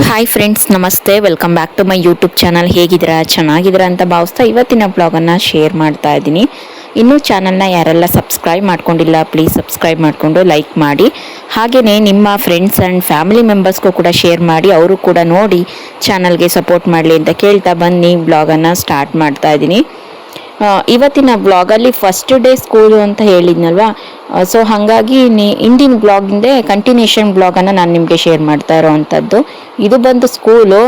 Hi friends, ನಮಸ್ತೆ. Welcome back to my YouTube channel. ಹೇಗಿದ್ದೀರಾ? ಚೆನ್ನಾಗಿದ್ದೀರಾ ಅಂತ ಭಾವಿಸ್ತಾ ಇವತ್ತಿನ ಬ್ಲಾಗನ್ನು ಶೇರ್ ಮಾಡ್ತಾ ಇದ್ದೀನಿ. ಇನ್ನೂ ಚಾನಲ್ನ ಯಾರೆಲ್ಲ ಸಬ್ಸ್ಕ್ರೈಬ್ ಮಾಡ್ಕೊಂಡಿಲ್ಲ, ಪ್ಲೀಸ್ ಸಬ್ಸ್ಕ್ರೈಬ್ ಮಾಡಿಕೊಂಡು ಲೈಕ್ ಮಾಡಿ. ಹಾಗೆಯೇ ನಿಮ್ಮ ಫ್ರೆಂಡ್ಸ್ ಆ್ಯಂಡ್ ಫ್ಯಾಮಿಲಿ ಮೆಂಬರ್ಸ್ಗೂ ಕೂಡ ಶೇರ್ ಮಾಡಿ, ಅವರು ಕೂಡ ನೋಡಿ ಚಾನಲ್ಗೆ ಸಪೋರ್ಟ್ ಮಾಡಲಿ ಅಂತ ಕೇಳ್ತಾ ಬನ್ನಿ ಬ್ಲಾಗನ್ನು ಸ್ಟಾರ್ಟ್ ಮಾಡ್ತಾ ಇದ್ದೀನಿ. ಇವತ್ತಿನ ಬ್ಲಾಗಲ್ಲಿ ಫಸ್ಟ್ ಡೇ ಸ್ಕೂಲು ಅಂತ ಹೇಳಿದ್ನಲ್ವಾ, ಸೊ ಹಾಗಾಗಿ ಇಂದಿನ ಬ್ಲಾಗಿಂದೇ ಕಂಟಿನ್ಯೂಷನ್ ಬ್ಲಾಗನ್ನು ನಾನು ನಿಮಗೆ ಶೇರ್ ಮಾಡ್ತಾ ಇರೋವಂಥದ್ದು. ಇದು ಬಂದು ಸ್ಕೂಲು.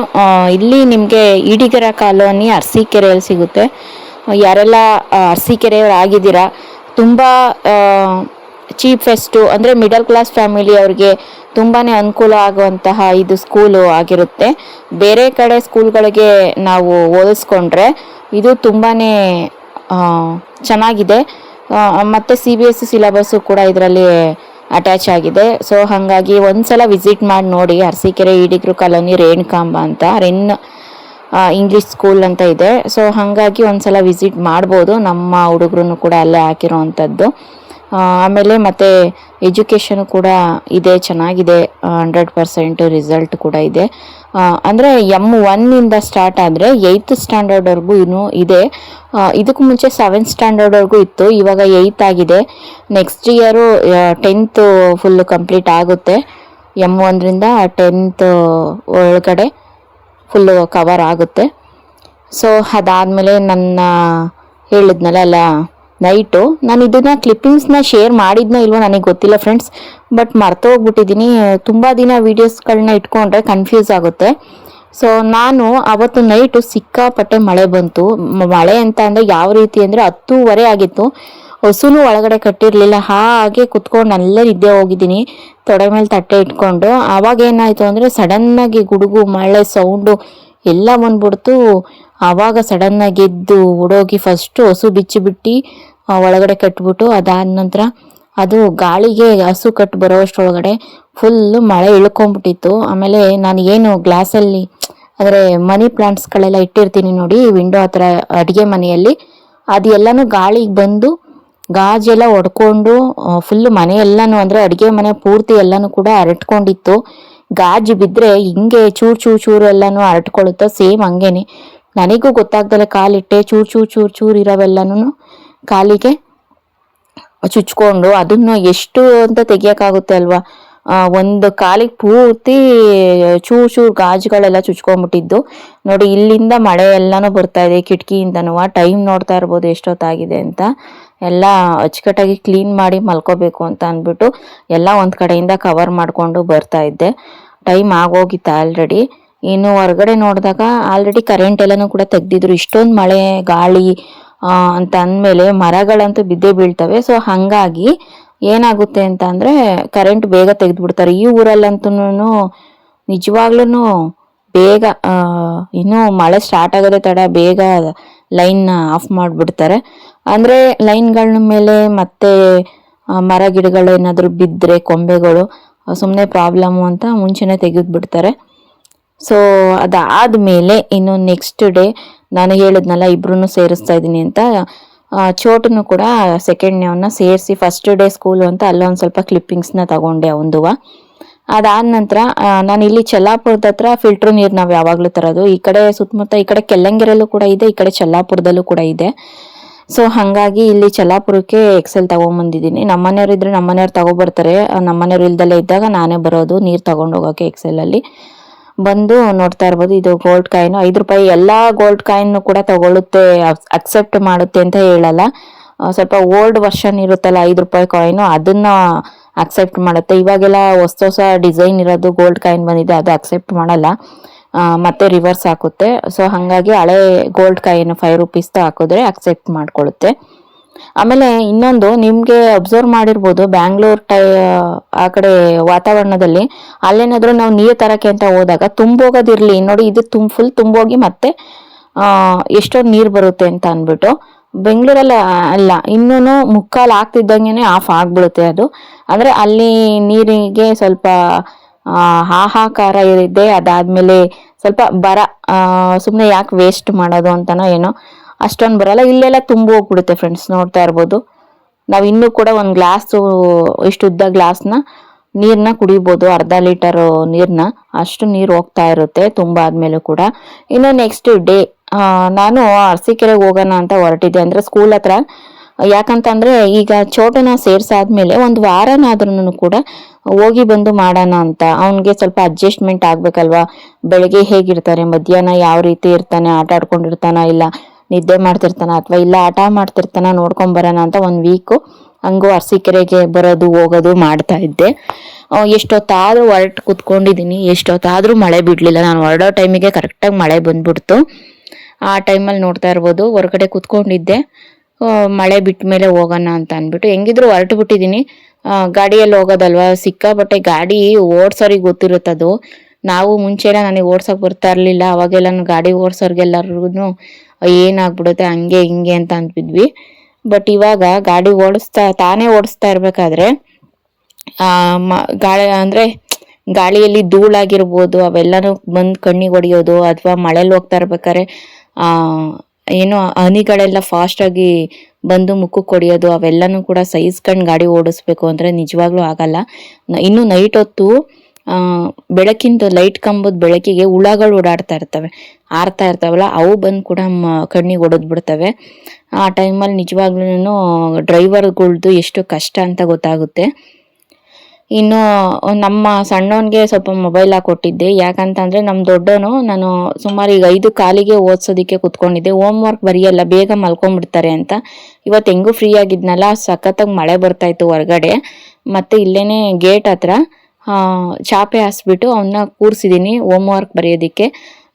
ಇಲ್ಲಿ ನಿಮಗೆ ಈಡಿಗರ ಕಾಲೋನಿ ಅರಸೀಕೆರೆಯಲ್ಲಿ ಸಿಗುತ್ತೆ. ಯಾರೆಲ್ಲ ಅರಸೀಕೆರೆಯವ್ರು ಆಗಿದ್ದೀರಾ, ತುಂಬ ಚೀಪೆಸ್ಟು ಅಂದರೆ ಮಿಡಲ್ ಕ್ಲಾಸ್ ಫ್ಯಾಮಿಲಿ ಅವ್ರಿಗೆ ತುಂಬಾ ಅನುಕೂಲ ಆಗುವಂತಹ ಇದು ಸ್ಕೂಲು ಆಗಿರುತ್ತೆ. ಬೇರೆ ಕಡೆ ಸ್ಕೂಲ್ಗಳಿಗೆ ನಾವು ಹೋಲಿಸ್ಕೊಂಡ್ರೆ ಇದು ತುಂಬಾ ಚೆನ್ನಾಗಿದೆ. ಮತ್ತು CBSE ಸಿಲೆಬಸ್ಸು ಕೂಡ ಇದರಲ್ಲಿ ಅಟ್ಯಾಚ್ ಆಗಿದೆ. ಸೊ ಹಾಗಾಗಿ ಒಂದ್ಸಲ ವಿಸಿಟ್ ಮಾಡಿ ನೋಡಿ. ಅರಸೀಕೆರೆ ಈಡಿಗರು ಕಾಲೋನಿ ರೇಣುಕಾಂಬ ಅಂತ ಇಂಗ್ಲೀಷ್ ಸ್ಕೂಲ್ ಅಂತ ಇದೆ. ಸೊ ಹಾಗಾಗಿ ಒಂದ್ಸಲ ವಿಸಿಟ್ ಮಾಡ್ಬೋದು. ನಮ್ಮ ಹುಡುಗರು ಕೂಡ ಅಲ್ಲೇ ಹಾಕಿರೋವಂಥದ್ದು. ಆಮೇಲೆ ಮತ್ತು ಎಜುಕೇಷನು ಕೂಡ ಇದೆ, ಚೆನ್ನಾಗಿದೆ. 100% ರಿಸಲ್ಟ್ ಕೂಡ ಇದೆ. ಅಂದರೆ M1 ಸ್ಟಾರ್ಟ್ ಆದರೆ 8th ಸ್ಟ್ಯಾಂಡರ್ಡ್ವರೆಗೂ ಇನ್ನೂ ಇದೆ. ಇದಕ್ಕೂ ಮುಂಚೆ 7th ಸ್ಟ್ಯಾಂಡರ್ಡ್ವರೆಗೂ ಇತ್ತು, ಇವಾಗ 8th ಆಗಿದೆ. Next year 10th full complete ಆಗುತ್ತೆ. M1 10th ಒಳಗಡೆ ಫುಲ್ಲು ಕವರ್ ಆಗುತ್ತೆ. ಸೊ ಅದಾದಮೇಲೆ ನನ್ನ ಹೇಳಿದ್ನಲ್ಲ ನೈಟು ನಾನು ಇದನ್ನ ಕ್ಲಿಪ್ಪಿಂಗ್ಸ್ನ ಶೇರ್ ಮಾಡಿದ್ನೋ ಇಲ್ವೋ ನನಗೆ ಗೊತ್ತಿಲ್ಲ ಫ್ರೆಂಡ್ಸ್, ಬಟ್ ಮರ್ತೋಗ್ಬಿಟ್ಟಿದ್ದೀನಿ. ತುಂಬ ದಿನ ವೀಡಿಯೋಸ್ಗಳನ್ನ ಇಟ್ಕೊಂಡ್ರೆ ಕನ್ಫ್ಯೂಸ್ ಆಗುತ್ತೆ. ಸೊ ನಾನು ಅವತ್ತು ನೈಟು ಸಿಕ್ಕಾಪಟ್ಟೆ ಮಳೆ ಬಂತು. ಮಳೆ ಅಂತ ಅಂದರೆ ಯಾವ ರೀತಿ ಅಂದರೆ 10:15 ಆಗಿತ್ತು. ಹಸುನು ಒಳಗಡೆ ಕಟ್ಟಿರಲಿಲ್ಲ, ಹಾಗೆ ಕುತ್ಕೊಂಡು ಅಲ್ಲೇ ನಿದ್ದೆ ಹೋಗಿದ್ದೀನಿ ತೊಡೆ ಮೇಲೆ ತಟ್ಟೆ ಇಟ್ಕೊಂಡು. ಆವಾಗ ಏನಾಯಿತು ಅಂದರೆ ಸಡನ್ನಾಗಿ ಗುಡುಗು ಮಳೆ ಸೌಂಡು ಎಲ್ಲ ಬಂದ್ಬಿಡ್ತು. ಆವಾಗ ಸಡನ್ನಾಗಿ ಎದ್ದು ಓಡೋಗಿ ಫಸ್ಟು ಹಸು ಬಿಚ್ಚಿಬಿಟ್ಟು ಒಳಗಡೆ ಕಟ್ಬಿಟ್ಟು, ಅದಾದ ನಂತರ ಅದು ಗಾಳಿಗೆ ಹಸು ಕಟ್ಟು ಬರೋಷ್ಟರೊಳಗಡೆ ಫುಲ್ಲು ಮಳೆ ಇಳ್ಕೊಂಬಿಟ್ಟಿತ್ತು. ಆಮೇಲೆ ನಾನು ಏನು ಗ್ಲಾಸಲ್ಲಿ ಅಂದರೆ ಮನಿ ಪ್ಲಾಂಟ್ಸ್ಗಳೆಲ್ಲ ಇಟ್ಟಿರ್ತೀನಿ ನೋಡಿ ವಿಂಡೋ ಹತ್ರ ಅಡುಗೆ ಮನೆಯಲ್ಲಿ, ಅದು ಎಲ್ಲನೂ ಗಾಳಿಗೆ ಬಂದು ಗಾಜೆಲ್ಲ ಒಡ್ಕೊಂಡು ಫುಲ್ಲು ಮನೆ ಎಲ್ಲನೂ ಅಂದರೆ ಅಡುಗೆ ಮನೆ ಪೂರ್ತಿ ಎಲ್ಲನೂ ಕೂಡ ಹರಟ್ಕೊಂಡಿತ್ತು. ಗಾಜು ಬಿದ್ದರೆ ಹಿಂಗೆ ಚೂರು ಎಲ್ಲನೂ ಹರಟ್ಕೊಳ್ಳುತ್ತೋ ಸೇಮ್ ಹಂಗೇನೆ ನನಗೂ ಗೊತ್ತಾಗ್ದಲೆ ಕಾಲಿಟ್ಟೆ. ಚೂರು ಇರೋವೆಲ್ಲನೂ ಕಾಲಿಗೆ ಚುಚ್ಕೊಂಡು ಅದನ್ನು ಎಷ್ಟು ಅಂತ ತೆಗಿಯೋಕ್ಕಾಗುತ್ತೆ ಅಲ್ವಾ. ಒಂದು ಕಾಲಿಗೆ ಪೂರ್ತಿ ಚೂರು ಗಾಜುಗಳೆಲ್ಲ ಚುಚ್ಕೊಂಡ್ಬಿಟ್ಟಿದ್ದು ನೋಡಿ. ಇಲ್ಲಿಂದ ಮಳೆ ಎಲ್ಲನೂ ಬರ್ತಾ ಇದೆ ಕಿಟಕಿಯಿಂದನೂ. ಟೈಮ್ ನೋಡ್ತಾ ಇರ್ಬೋದು ಎಷ್ಟೊತ್ತಾಗಿದೆ ಅಂತ. ಎಲ್ಲ ಅಚ್ಚುಕಟ್ಟಾಗಿ ಕ್ಲೀನ್ ಮಾಡಿ ಮಲ್ಕೋಬೇಕು ಅಂತ ಅಂದ್ಬಿಟ್ಟು ಎಲ್ಲ ಒಂದು ಕಡೆಯಿಂದ ಕವರ್ ಮಾಡಿಕೊಂಡು ಬರ್ತಾ ಇದ್ದೆ. ಟೈಮ್ ಆಗೋಗಿತ್ತು ಆಲ್ರೆಡಿ. ಇನ್ನು ಹೊರಗಡೆ ನೋಡಿದಾಗ ಆಲ್ರೆಡಿ ಕರೆಂಟ್ ಎಲ್ಲನೂ ಕೂಡ ತೆಗ್ದಿದ್ರು. ಇಷ್ಟೊಂದು ಮಳೆ ಗಾಳಿ ಅಂತ ಅಂದಮೇಲೆ ಮರಗಳಂತೂ ಬಿದ್ದೇ ಬೀಳ್ತವೆ. ಸೊ ಹಾಗಾಗಿ ಏನಾಗುತ್ತೆ ಅಂತ ಅಂದರೆ ಕರೆಂಟ್ ಬೇಗ ತೆಗೆದುಬಿಡ್ತಾರೆ. ಈ ಊರಲ್ಲಂತೂ ನಿಜವಾಗ್ಲೂ ಬೇಗ ಇನ್ನೂ ಮಳೆ ಸ್ಟಾರ್ಟ್ ಆಗೋದೇ ತಡ, ಬೇಗ ಲೈನ್ ಆಫ್ ಮಾಡಿಬಿಡ್ತಾರೆ. ಅಂದರೆ ಲೈನ್ಗಳ ಮೇಲೆ ಮತ್ತೆ ಮರ ಗಿಡಗಳು ಏನಾದರೂ ಬಿದ್ದರೆ ಕೊಂಬೆಗಳು ಸುಮ್ಮನೆ ಪ್ರಾಬ್ಲಮ್ಮು ಅಂತ ಮುಂಚೆನೇ ತೆಗೆದುಬಿಡ್ತಾರೆ. ಸೊ ಅದಾದಮೇಲೆ ಇನ್ನು ನೆಕ್ಸ್ಟ್ ಡೇ ನಾನು ಹೇಳಿದ್ನಲ್ಲ ಇಬ್ರು ಸೇರಿಸ್ತಾ ಇದ್ದೀನಿ ಅಂತ, ಚೋಟನು ಕೂಡ ಸೆಕೆಂಡ್ ಡೇವನ್ನ ಸೇರಿಸಿ ಫಸ್ಟ್ ಡೇ ಸ್ಕೂಲು ಅಂತ ಅಲ್ಲೊಂದು ಸ್ವಲ್ಪ ಕ್ಲಿಪ್ಪಿಂಗ್ಸ್ನ ತಗೊಂಡೆ ಅವಂದುವ. ಅದಾದ ನಂತರ ನಾನು ಇಲ್ಲಿ ಚೆಲ್ಲಾಪುರದ ಹತ್ರ ಫಿಲ್ಟ್ರ್ ನೀರು ನಾವು ಯಾವಾಗಲೂ ತರೋದು. ಈ ಕಡೆ ಸುತ್ತಮುತ್ತ ಈ ಕಡೆ ಕೆಲ್ಲಂಗೆರೆಲ್ಲೂ ಕೂಡ ಇದೆ, ಈ ಕಡೆ ಚೆಲ್ಲಾಪುರದಲ್ಲೂ ಕೂಡ ಇದೆ. ಸೊ ಹಾಗಾಗಿ ಇಲ್ಲಿ ಚೆಲ್ಲಾಪುರಕ್ಕೆ ಎಕ್ಸೆಲ್ ತೊಗೊಂಬಂದಿದ್ದೀನಿ. ನಮ್ಮನೆಯವ್ರು ನಮ್ಮನೆಯವ್ರು ತಗೊಬರ್ತಾರೆ, ನಮ್ಮನೆಯವ್ರು ಇಲ್ದಲ್ಲೇ ಇದ್ದಾಗ ನಾನೇ ಬರೋದು ನೀರು ತೊಗೊಂಡೋಗೋಕ್ಕೆ. ಎಕ್ಸೆಲಲ್ಲಿ ಬಂದು ನೋಡ್ತಾ ಇರ್ಬೋದು, ಇದು ಗೋಲ್ಡ್ ಕಾಯಿನು 5 ರೂಪಾಯಿ. ಎಲ್ಲ ಗೋಲ್ಡ್ ಕಾಯಿನ್ ಕೂಡ ತಗೊಳುತ್ತೆ, ಅಕ್ಸೆಪ್ಟ್ ಮಾಡುತ್ತೆ ಅಂತ ಹೇಳಲ್ಲ. ಸ್ವಲ್ಪ ಓಲ್ಡ್ ವರ್ಷನ್ ಇರುತ್ತಲ್ಲ 5 ರೂಪಾಯಿ ಕಾಯಿನು, ಅದನ್ನ ಅಕ್ಸೆಪ್ಟ್ ಮಾಡುತ್ತೆ. ಇವಾಗೆಲ್ಲ ಹೊಸ ಡಿಸೈನ್ ಇರೋದು ಗೋಲ್ಡ್ ಕಾಯಿನ್ ಬಂದಿದೆ, ಅದು ಅಕ್ಸೆಪ್ಟ್ ಮಾಡಲ್ಲ, ಮತ್ತೆ ರಿವರ್ಸ್ ಹಾಕುತ್ತೆ. ಸೊ ಹಾಗಾಗಿ ಹಳೆ ಗೋಲ್ಡ್ ಕಾಯಿನ್ 5 ರೂಪೀಸ್ ಹಾಕಿದ್ರೆ ಅಕ್ಸೆಪ್ಟ್ ಮಾಡ್ಕೊಳ್ಳುತ್ತೆ. ಆಮೇಲೆ ಇನ್ನೊಂದು ನಿಮಗೆ ಅಬ್ಸರ್ವ್ ಮಾಡಿರ್ಬೋದು, ಬ್ಯಾಂಗ್ಳೂರ್ ಆ ಕಡೆ ವಾತಾವರಣದಲ್ಲಿ ಅಲ್ಲೇನಾದ್ರೂ ನಾವು ನೀರು ತರಕ್ಕೆ ಅಂತ ಹೋದಾಗ ತುಂಬೋಗೋದಿರ್ಲಿ ನೋಡಿ, ಇದು ಫುಲ್ ತುಂಬೋಗಿ ಮತ್ತೆ ಎಷ್ಟೊಂದು ನೀರು ಬರುತ್ತೆ ಅಂತ ಅಂದ್ಬಿಟ್ಟು. ಬೆಂಗಳೂರಲ್ಲಿ ಅಲ್ಲ, ಇನ್ನೂ ಮುಕ್ಕಾಲು ಆಗ್ತಿದ್ದಂಗೆ ಆಫ್ ಆಗ್ಬಿಡುತ್ತೆ ಅದು. ಅಂದರೆ ಅಲ್ಲಿ ನೀರಿಗೆ ಸ್ವಲ್ಪ ಹಾಹಾಕಾರ ಇದೆ. ಅದಾದ್ಮೇಲೆ ಸ್ವಲ್ಪ ಬರ, ಸುಮ್ಮನೆ ಯಾಕೆ ವೇಸ್ಟ್ ಮಾಡೋದು ಅಂತನೋ ಏನೋ ಅಷ್ಟೊಂದು ಬರಲ್ಲ. ಇಲ್ಲೆಲ್ಲ ತುಂಬಿ ಹೋಗ್ಬಿಡುತ್ತೆ ಫ್ರೆಂಡ್ಸ್, ನೋಡ್ತಾ ಇರ್ಬೋದು. ನಾವು ಇನ್ನೂ ಕೂಡ ಒಂದು ಗ್ಲಾಸು ಇಷ್ಟು ಉದ್ದ ಗ್ಲಾಸ್ನ ನೀರನ್ನ ಕುಡಿಬೋದು, ಅರ್ಧ ಲೀಟರ್ ನೀರನ್ನ, ಅಷ್ಟು ನೀರು ಹೋಗ್ತಾ ಇರುತ್ತೆ ತುಂಬ ಆದ್ಮೇಲೂ ಕೂಡ. ಇನ್ನು ನೆಕ್ಸ್ಟ್ ಡೇ ನಾನು ಅರಸೀಕೆರೆಗೆ ಹೋಗೋಣ ಅಂತ ಹೊರಟಿದ್ದೆ, ಅಂದ್ರೆ ಸ್ಕೂಲ್ ಹತ್ರ. ಯಾಕಂತಂದ್ರೆ ಈಗ ಚೋಟನ ಸೇರ್ಸಾದ್ಮೇಲೆ ಒಂದು ವಾರನಾದ್ರೂ ಕೂಡ ಹೋಗಿ ಬಂದು ಮಾಡೋಣ ಅಂತ. ಅವನಿಗೆ ಸ್ವಲ್ಪ ಅಡ್ಜಸ್ಟ್ಮೆಂಟ್ ಆಗ್ಬೇಕಲ್ವಾ, ಬೆಳಗ್ಗೆ ಹೇಗಿರ್ತಾನೆ, ಮಧ್ಯಾಹ್ನ ಯಾವ ರೀತಿ ಇರ್ತಾನೆ, ಆಟ ಆಡ್ಕೊಂಡಿರ್ತಾನ, ಇಲ್ಲ ನಿದ್ದೆ ಮಾಡ್ತಿರ್ತಾನ, ಅಥವಾ ಇಲ್ಲ ಆಟ ಮಾಡ್ತಿರ್ತಾನ, ನೋಡ್ಕೊಂಡ್ ಬರೋಣ ಅಂತ 1 ವೀಕು ಹಂಗೂ ಅರಸೀಕೆರೆಗೆ ಬರೋದು ಹೋಗೋದು ಮಾಡ್ತಾ ಇದ್ದೆ. ಎಷ್ಟೊತ್ತಾದ್ರೂ ಹೊರಟು ಕುತ್ಕೊಂಡಿದ್ದೀನಿ, ಎಷ್ಟೊತ್ತಾದ್ರೂ ಮಳೆ ಬಿಡ್ಲಿಲ್ಲ. ನಾನು ಹೊರಡೋ ಟೈಮಿಗೆ ಕರೆಕ್ಟಾಗಿ ಮಳೆ ಬಂದ್ಬಿಡ್ತು. ಆ ಟೈಮಲ್ಲಿ ನೋಡ್ತಾ ಇರ್ಬೋದು, ಹೊರಗಡೆ ಕುತ್ಕೊಂಡಿದ್ದೆ. ಮಳೆ ಬಿಟ್ಟ ಮೇಲೆ ಹೋಗೋಣ ಅಂತ ಅಂದ್ಬಿಟ್ಟು ಹೆಂಗಿದ್ರು ಹೊರಟು ಬಿಟ್ಟಿದ್ದೀನಿ. ಗಾಡಿಯಲ್ಲಿ ಹೋಗೋದಲ್ವಾ, ಸಿಕ್ಕಾಪಟ್ಟೆ ಗಾಡಿ ಓಡ್ಸೋರಿಗೆ ಗೊತ್ತಿರುತ್ತದು. ನಾವು ಮುಂಚೆಲ್ಲ ನನಗೆ ಓಡ್ಸೋಕೆ ಬರ್ತಾ ಇರಲಿಲ್ಲ, ಅವಾಗೆಲ್ಲ ಗಾಡಿ ಓಡ್ಸೋರ್ಗೆಲ್ಲರಿಗೂ ಏನಾಗ್ಬಿಡುತ್ತೆ ಹಂಗೆ ಹಿಂಗೆ ಅಂತ ಅಂತಿದ್ವಿ. ಬಟ್ ಇವಾಗ ಗಾಡಿ ತಾನೇ ಓಡಿಸ್ತಾ ಇರ್ಬೇಕಾದ್ರೆ ಗಾಳಿ ಅಂದ್ರೆ ಗಾಳಿಯಲ್ಲಿ ಧೂಳಾಗಿರ್ಬೋದು ಅವೆಲ್ಲನೂ ಬಂದು ಕಣ್ಣಿಗೆ ಹೊಡೆಯೋದು, ಅಥವಾ ಮಳೆಯಲ್ಲಿ ಹೋಗ್ತಾ ಇರ್ಬೇಕಾದ್ರೆ ಏನೋ ಹನಿಗಳೆಲ್ಲ ಫಾಸ್ಟ್ ಆಗಿ ಬಂದು ಮುಖಕ್ಕೆ ಹೊಡೆಯೋದು, ಅವೆಲ್ಲನೂ ಕೂಡ ಸಹಿಸ್ಕೊಂಡು ಗಾಡಿ ಓಡಿಸ್ಬೇಕು ಅಂದ್ರೆ ನಿಜವಾಗ್ಲೂ ಆಗಲ್ಲ. ಇನ್ನು ನೈಟ್ ಹೊತ್ತು ಬೆಳಕಿಂದ ಲೈಟ್ ಕಂಬದ ಬೆಳಕಿಗೆ ಹುಳಗಳು ಓಡಾಡ್ತಾ ಇರ್ತವೆ, ಆರ್ತಾ ಇರ್ತಾವಲ್ಲ, ಅವು ಬಂದು ಕೂಡ ಕಣ್ಣಿಗೆ ಹೊಡೆದ್ಬಿಡ್ತವೆ. ಆ ಟೈಮಲ್ಲಿ ನಿಜವಾಗ್ಲೂ ಡ್ರೈವರ್ಗಳ್ದು ಎಷ್ಟು ಕಷ್ಟ ಅಂತ ಗೊತ್ತಾಗುತ್ತೆ. ಇನ್ನು ನಮ್ಮ ಸಣ್ಣವನಿಗೆ ಸ್ವಲ್ಪ ಮೊಬೈಲ್ ಹಾಕೊಟ್ಟಿದ್ದೆ. ಯಾಕಂತಂದ್ರೆ ನಮ್ಮ ದೊಡ್ಡವನು ನಾನು ಸುಮಾರು ಈಗ 5 ಕಾಲಿಗೆ ಓದಿಸೋದಕ್ಕೆ ಕುತ್ಕೊಂಡಿದ್ದೆ. ಹೋಮ್ ವರ್ಕ್ ಬರೆಯಲ್ಲ, ಬೇಗ ಮಲ್ಕೊಂಡ್ಬಿಡ್ತಾರೆ ಅಂತ. ಇವತ್ತು ಹೆಂಗೂ ಫ್ರೀ ಆಗಿದ್ನಲ್ಲ, ಸಖತ್ತಾಗಿ ಮಳೆ ಬರ್ತಾ ಇತ್ತು ಹೊರಗಡೆ. ಮತ್ತೆ ಇಲ್ಲೇನೆ ಗೇಟ್ ಹತ್ರ ಚಾಪೆ ಹಾಸ್ಬಿಟ್ಟು ಅವನ್ನ ಕೂರಿಸಿದೀನಿ ಹೋಮ್ ವರ್ಕ್ ಬರೆಯೋದಿಕ್ಕೆ.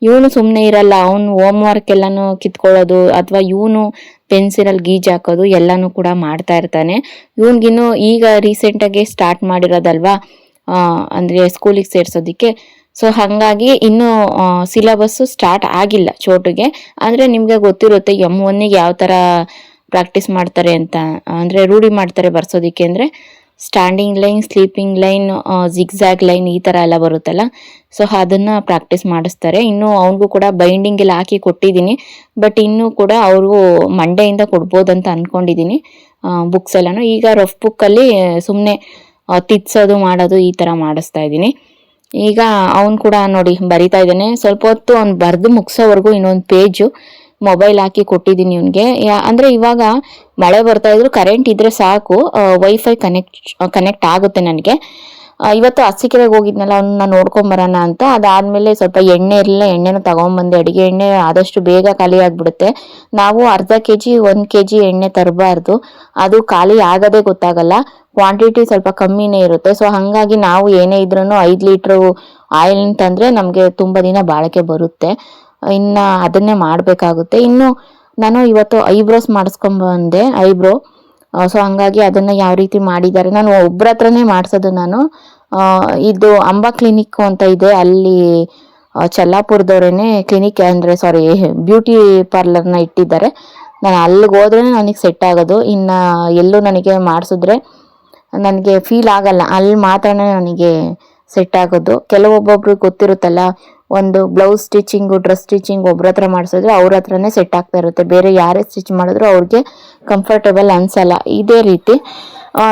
ಇವನು ಸುಮ್ಮನೆ ಇರಲ್ಲ, ಅವನು ಹೋಮ್ ವರ್ಕ್ ಎಲ್ಲಾನು ಕಿತ್ಕೊಳ್ಳೋದು, ಅಥವಾ ಇವನು ಪೆನ್ಸಿಲಲ್ಲಿ ಗೀಜ್ ಹಾಕೋದು ಎಲ್ಲಾನು ಕೂಡ ಮಾಡ್ತಾ ಇರ್ತಾನೆ. ಇವನ್ಗಿನ್ನು ಈಗ ರೀಸೆಂಟಾಗಿ ಸ್ಟಾರ್ಟ್ ಮಾಡಿರೋದಲ್ವಾ, ಅಂದ್ರೆ ಸ್ಕೂಲಿಗೆ ಸೇರ್ಸೋದಿಕ್ಕೆ. ಸೊ ಹಾಗಾಗಿ ಇನ್ನು ಸಿಲೆಬಸ್ಸು ಸ್ಟಾರ್ಟ್ ಆಗಿಲ್ಲ ಚೋಟುಗೆ. ಅಂದ್ರೆ ನಿಮ್ಗೆ ಗೊತ್ತಿರುತ್ತೆ M1ಗೆ ಯಾವ ಥರ ಪ್ರಾಕ್ಟೀಸ್ ಮಾಡ್ತಾರೆ ಅಂತ, ಅಂದ್ರೆ ರೂಢಿ ಮಾಡ್ತಾರೆ ಬರ್ಸೋದಿಕ್ಕೆ. ಅಂದ್ರೆ standing line, sleeping line, zigzag line, ಈ ಥರ ಎಲ್ಲ ಬರುತ್ತಲ್ಲ, ಸೊ ಅದನ್ನ ಪ್ರಾಕ್ಟೀಸ್ ಮಾಡಿಸ್ತಾರೆ. ಇನ್ನು ಅವ್ನಿಗೂ ಕೂಡ ಬೈಂಡಿಂಗ್ ಎಲ್ಲ ಹಾಕಿ ಕೊಟ್ಟಿದ್ದೀನಿ. ಬಟ್ ಇನ್ನೂ ಕೂಡ ಅವ್ರಿಗೂ ಮಂಡೆಯಿಂದ ಕೊಡ್ಬೋದಂತ ಅಂದ್ಕೊಂಡಿದ್ದೀನಿ ಬುಕ್ಸ್ ಎಲ್ಲಾನು. ಈಗ ರಫ್ ಬುಕ್ಕಲ್ಲಿ ಸುಮ್ಮನೆ ತಿದ್ಸೋದು ಮಾಡೋದು ಈ ಥರ ಮಾಡಿಸ್ತಾ ಇದ್ದೀನಿ. ಈಗ ಅವನು ಕೂಡ ನೋಡಿ ಬರಿತಾ ಇದ್ದಾನೆ. ಸ್ವಲ್ಪ ಹೊತ್ತು ಅವ್ನು ಬರೆದು ಮುಗಿಸೋವರೆಗೂ ಇನ್ನೊಂದು ಪೇಜು ಮೊಬೈಲ್ ಹಾಕಿ ಕೊಟ್ಟಿದ್ದೀನಿ ಇವನಿಗೆ. ಅಂದ್ರೆ ಇವಾಗ ಮಳೆ ಬರ್ತಾ ಇದ್ರು ಕರೆಂಟ್ ಇದ್ರೆ ಸಾಕು, ವೈಫೈ ಕನೆಕ್ಟ್ ಆಗುತ್ತೆ ನನಗೆ. ಇವತ್ತು ಅರಸೀಕೆರೆಗೆ ಹೋಗಿದ್ನಲ್ಲ, ಅವನ್ನ ನೋಡ್ಕೊಂಡ್ ಬರೋಣ ಅಂತ. ಅದಾದ್ಮೇಲೆ ಸ್ವಲ್ಪ ಎಣ್ಣೆ ಇರಲಿಲ್ಲ, ಎಣ್ಣೆನ ತಗೊಂಡ್ಬಂದೆ. ಅಡಿಗೆ ಎಣ್ಣೆ ಆದಷ್ಟು ಬೇಗ ಖಾಲಿ ಆಗ್ಬಿಡುತ್ತೆ. ನಾವು ಅರ್ಧ ಕೆಜಿ 1 ಕೆಜಿ ಎಣ್ಣೆ ತರಬಾರ್ದು, ಅದು ಖಾಲಿ ಆಗೋದೇ ಗೊತ್ತಾಗಲ್ಲ. ಕ್ವಾಂಟಿಟಿ ಸ್ವಲ್ಪ ಕಮ್ಮಿನೇ ಇರುತ್ತೆ. ಸೊ ಹಂಗಾಗಿ ನಾವು ಏನೇ ಇದ್ರೂ 5 ಲೀಟ್ರು ಆಯಿಲ್ ತಂದ್ರೆ ನಮಗೆ ತುಂಬಾ ದಿನ ಬಾಳಿಕೆ ಬರುತ್ತೆ. ಇನ್ನ ಅದನ್ನೇ ಮಾಡ್ಬೇಕಾಗುತ್ತೆ. ಇನ್ನು ನಾನು ಇವತ್ತು ಐಬ್ರೋಸ್ ಮಾಡಿಸ್ಕೊಂಡ್ ಬಂದೆ, ಐಬ್ರೋ. ಸೊ ಹಂಗಾಗಿ ಅದನ್ನ ಯಾವ ರೀತಿ ಮಾಡಿದ್ದಾರೆ, ನಾನು ಒಬ್ರ ಹತ್ರನೇ ಮಾಡ್ಸೋದು ನಾನು. ಇದು ಅಂಬಾ ಕ್ಲಿನಿಕ್ ಅಂತ ಇದೆ, ಅಲ್ಲಿ ಚಲ್ಲಾಪುರದವ್ರೇನೆ ಕ್ಲಿನಿಕ್, ಅಂದ್ರೆ ಸಾರಿ ಬ್ಯೂಟಿ ಪಾರ್ಲರ್ನ ಇಟ್ಟಿದ್ದಾರೆ. ನಾನು ಅಲ್ಲಿಗೆ ಹೋದ್ರೆ ನನಗೆ ಸೆಟ್ ಆಗೋದು. ಇನ್ನ ಎಲ್ಲೂ ನನಗೆ ಮಾಡಿಸಿದ್ರೆ ನನಗೆ ಫೀಲ್ ಆಗಲ್ಲ, ಅಲ್ಲಿ ಮಾತ್ರನೇ ನನಗೆ ಸೆಟ್ ಆಗೋದು. ಕೆಲವೊಬ್ಬೊಬ್ರಿಗೆ ಗೊತ್ತಿರುತ್ತಲ್ಲ, ಒಂದು ಬ್ಲೌಸ್ ಸ್ಟಿಚಿಂಗು, ಡ್ರೆಸ್ ಸ್ಟಿಚಿಂಗ್ ಒಬ್ರ ಹತ್ರ ಮಾಡಿಸಿದ್ರೆ ಅವ್ರ ಹತ್ರನೇ ಸೆಟ್ ಆಗ್ತಾ ಇರುತ್ತೆ, ಬೇರೆ ಯಾರೇ ಸ್ಟಿಚ್ ಮಾಡಿದ್ರು ಅವ್ರಿಗೆ ಕಂಫರ್ಟೇಬಲ್ ಅನ್ಸಲ್ಲ. ಇದೇ ರೀತಿ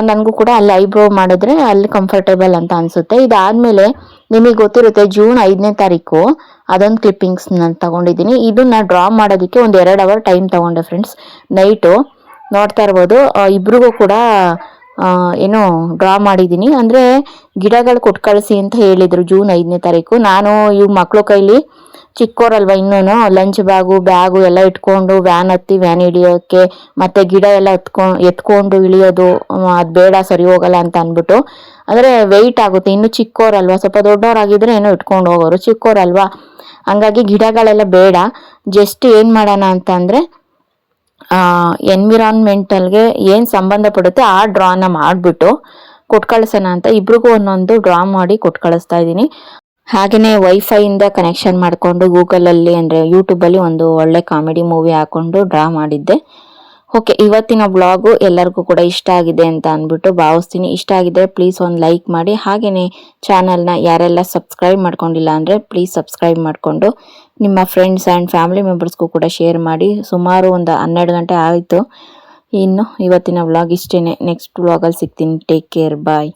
ನನಗೂ ಕೂಡ ಅಲ್ಲಿ ಐಬ್ರೋ ಮಾಡಿದ್ರೆ ಅಲ್ಲಿ ಕಂಫರ್ಟೇಬಲ್ ಅಂತ ಅನ್ಸುತ್ತೆ. ಇದಾದ್ಮೇಲೆ ನಿಮಗೆ ಗೊತ್ತಿರುತ್ತೆ ಜೂನ್ 5ನೇ ತಾರೀಕು ಅದೊಂದು ಕ್ಲಿಪ್ಪಿಂಗ್ಸ್ ನಾನು ತಗೊಂಡಿದ್ದೀನಿ. ಇದನ್ನ ಡ್ರಾ ಮಾಡೋದಕ್ಕೆ ಒಂದು 2 ಅವರ್ ಟೈಮ್ ತಗೊಂಡೆ ಫ್ರೆಂಡ್ಸ್. ನೈಟು ನೋಡ್ತಾ ಇರ್ಬೋದು, ಇಬ್ರಿಗೂ ಕೂಡ ಏನೋ ಡ್ರಾ ಮಾಡಿದ್ದೀನಿ. ಅಂದ್ರೆ ಗಿಡಗಳು ಕೊಟ್ಟು ಕಳಿಸಿ ಅಂತ ಹೇಳಿದ್ರು ಜೂನ್ 5ನೇ ತಾರೀಕು. ನಾನು ಇವ್ ಮಕ್ಳು ಕೈಲಿ ಚಿಕ್ಕೋರಲ್ವಾ ಇನ್ನೂನು, ಲಂಚ್ ಬ್ಯಾಗು ಎಲ್ಲ ಇಟ್ಕೊಂಡು ವ್ಯಾನ್ ಹತ್ತಿ ವ್ಯಾನ್ ಹಿಡಿಯೋಕೆ, ಮತ್ತೆ ಗಿಡ ಎಲ್ಲ ಎತ್ಕೊಂಡು ಇಳಿಯೋದು ಅದ್ ಬೇಡ, ಸರಿ ಹೋಗಲ್ಲ ಅಂತ ಅನ್ಬಿಟ್ಟು. ಅಂದ್ರೆ ವೆಯ್ಟ್ ಆಗುತ್ತೆ, ಇನ್ನು ಚಿಕ್ಕೋರಲ್ವಾ, ಸ್ವಲ್ಪ ದೊಡ್ಡವರಾಗಿದ್ರೆ ಏನೋ ಇಟ್ಕೊಂಡು ಹೋಗೋರು, ಚಿಕ್ಕೋರಲ್ವಾ ಹಂಗಾಗಿ ಗಿಡಗಳೆಲ್ಲ ಬೇಡ. ಜಸ್ಟ್ ಏನ್ ಮಾಡೋಣ ಅಂತ ಅಂದ್ರೆ ಎನ್ವಿರಾನ್ಮೆಂಟಲ್ಗೆ ಏನ್ ಸಂಬಂಧ ಪಡುತ್ತೆ ಆ ಡ್ರಾನ ಮಾಡ್ಬಿಟ್ಟು ಕೊಟ್ಟು ಕಳ್ಸೋಣ ಅಂತ ಇಬ್ರಿಗೂ ಒಂದೊಂದು ಡ್ರಾ ಮಾಡಿ ಕೊಟ್ಟು ಕಳಿಸ್ತಾ ಇದ್ದೀನಿ. ಹಾಗೇನೆ ವೈಫೈ ಇಂದ ಕನೆಕ್ಷನ್ ಮಾಡ್ಕೊಂಡು ಗೂಗಲಲ್ಲಿ ಅಂದ್ರೆ ಯೂಟ್ಯೂಬಲ್ಲಿ ಒಂದು ಒಳ್ಳೆ ಕಾಮಿಡಿ ಮೂವಿ ಹಾಕೊಂಡು ಡ್ರಾ ಮಾಡಿದ್ದೆ. ಓಕೆ, ಇವತ್ತಿನ ಬ್ಲಾಗು ಎಲ್ಲರಿಗೂ ಕೂಡ ಇಷ್ಟ ಆಗಿದೆ ಅಂತ ಅಂದ್ಬಿಟ್ಟು ಭಾವಿಸ್ತೀನಿ. ಇಷ್ಟ ಆಗಿದ್ರೆ ಪ್ಲೀಸ್ ಒಂದು ಲೈಕ್ ಮಾಡಿ. ಹಾಗೆಯೇ ಚಾನಲ್ನ ಯಾರೆಲ್ಲ ಸಬ್ಸ್ಕ್ರೈಬ್ ಮಾಡ್ಕೊಂಡಿಲ್ಲ ಅಂದರೆ ಪ್ಲೀಸ್ ಸಬ್ಸ್ಕ್ರೈಬ್ ಮಾಡಿಕೊಂಡು ನಿಮ್ಮ ಫ್ರೆಂಡ್ಸ್ ಆ್ಯಂಡ್ ಫ್ಯಾಮಿಲಿ ಮೆಂಬರ್ಸ್ಗೂ ಕೂಡ ಶೇರ್ ಮಾಡಿ. ಸುಮಾರು ಒಂದು 12 ಗಂಟೆ ಆಯಿತು. ಇನ್ನು ಇವತ್ತಿನ ವ್ಲಾಗ್ ಇಷ್ಟೇ. ನೆಕ್ಸ್ಟ್ ವ್ಲಾಗಲ್ಲಿ ಸಿಗ್ತೀನಿ. ಟೇಕ್ ಕೇರ್, ಬಾಯ್.